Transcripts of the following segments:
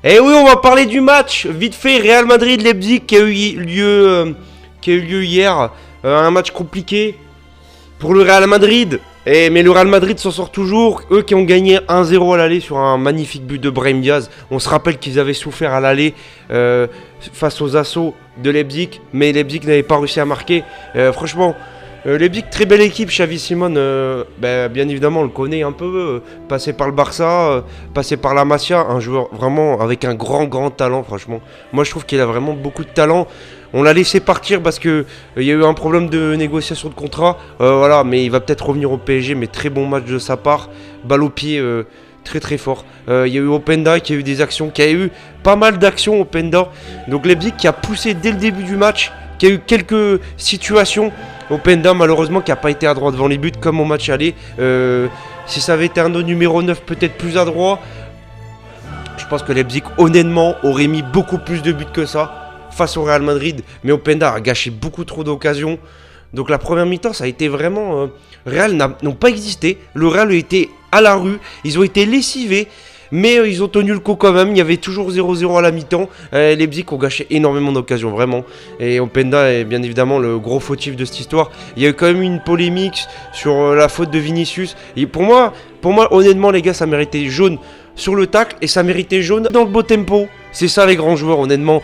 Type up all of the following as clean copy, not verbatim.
Et oui, on va parler du match. Vite fait, Real Madrid-Leipzig qui a eu lieu hier. Un match compliqué pour le Real Madrid. Mais le Real Madrid s'en sort toujours. Eux qui ont gagné 1-0 à l'aller sur un magnifique but de Brahim Diaz. On se rappelle qu'ils avaient souffert à l'aller face aux assauts de Leipzig. Mais Leipzig n'avait pas réussi à marquer. Franchement, Leipzig, très belle équipe. Xavi Simon, bien évidemment, on le connaît un peu. Passé par le Barça, passé par la Masia. Un joueur vraiment avec un grand talent, franchement. Moi, je trouve qu'il a vraiment beaucoup de talent. On l'a laissé partir parce que il y a eu un problème de négociation de contrat. Voilà, mais il va peut-être revenir au PSG. Mais très bon match de sa part. Balle au pied, très fort. Il y a eu Openda qui a eu des actions, qui a eu pas mal d'actions Openda. Donc Leipzig qui a poussé dès le début du match, qui a eu quelques situations. Openda malheureusement qui n'a pas été adroit devant les buts comme au match aller. Si ça avait été un autre numéro 9 peut-être plus adroit, je pense que Leipzig honnêtement aurait mis beaucoup plus de buts que ça face au Real Madrid. Mais Openda a gâché beaucoup trop d'occasions. Donc la première mi-temps ça a été vraiment... Real n'ont pas existé. Le Real a été à la rue. Ils ont été lessivés. Mais ils ont tenu le coup quand même. Il y avait toujours 0-0 à la mi-temps. Leipzig ont gâché énormément d'occasions, vraiment. Et Openda est bien évidemment le gros fautif de cette histoire. Il y a eu quand même une polémique sur la faute de Vinicius. Et pour moi, honnêtement, les gars, ça méritait jaune sur le tacle et ça méritait jaune dans le beau tempo. C'est ça les grands joueurs, honnêtement.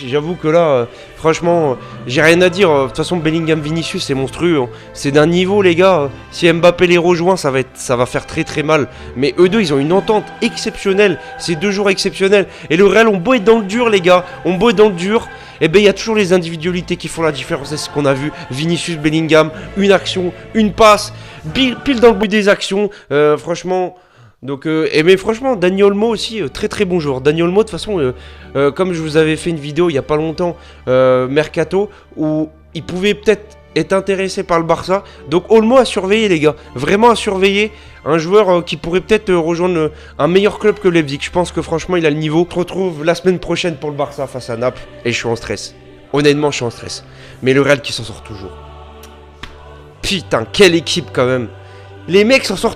J'avoue que là, franchement, j'ai rien à dire. De toute façon, Bellingham Vinicius, c'est monstrueux. C'est d'un niveau, les gars. Si Mbappé les rejoint, ça va faire très mal. Mais eux deux, ils ont une entente exceptionnelle. C'est 2 jours exceptionnels. Et le Real, on beau être dans le dur, les gars. On beau être dans le dur. Et ben, il y a toujours les individualités qui font la différence. C'est ce qu'on a vu. Vinicius, Bellingham, une action, une passe. Pile dans le bout des actions. Franchement... Donc, mais franchement, Dani Olmo aussi, très bon joueur. Dani Olmo, de toute façon, comme je vous avais fait une vidéo il n'y a pas longtemps, Mercato, où il pouvait peut-être être intéressé par le Barça. Donc Olmo à surveiller, les gars. Vraiment à surveiller. Un joueur qui pourrait peut-être rejoindre un meilleur club que Leipzig. Je pense que franchement, il a le niveau. On se retrouve la semaine prochaine pour le Barça face à Naples. Et je suis en stress. Honnêtement, je suis en stress. Mais le Real qui s'en sort toujours. Putain, quelle équipe quand même. Les mecs s'en sortent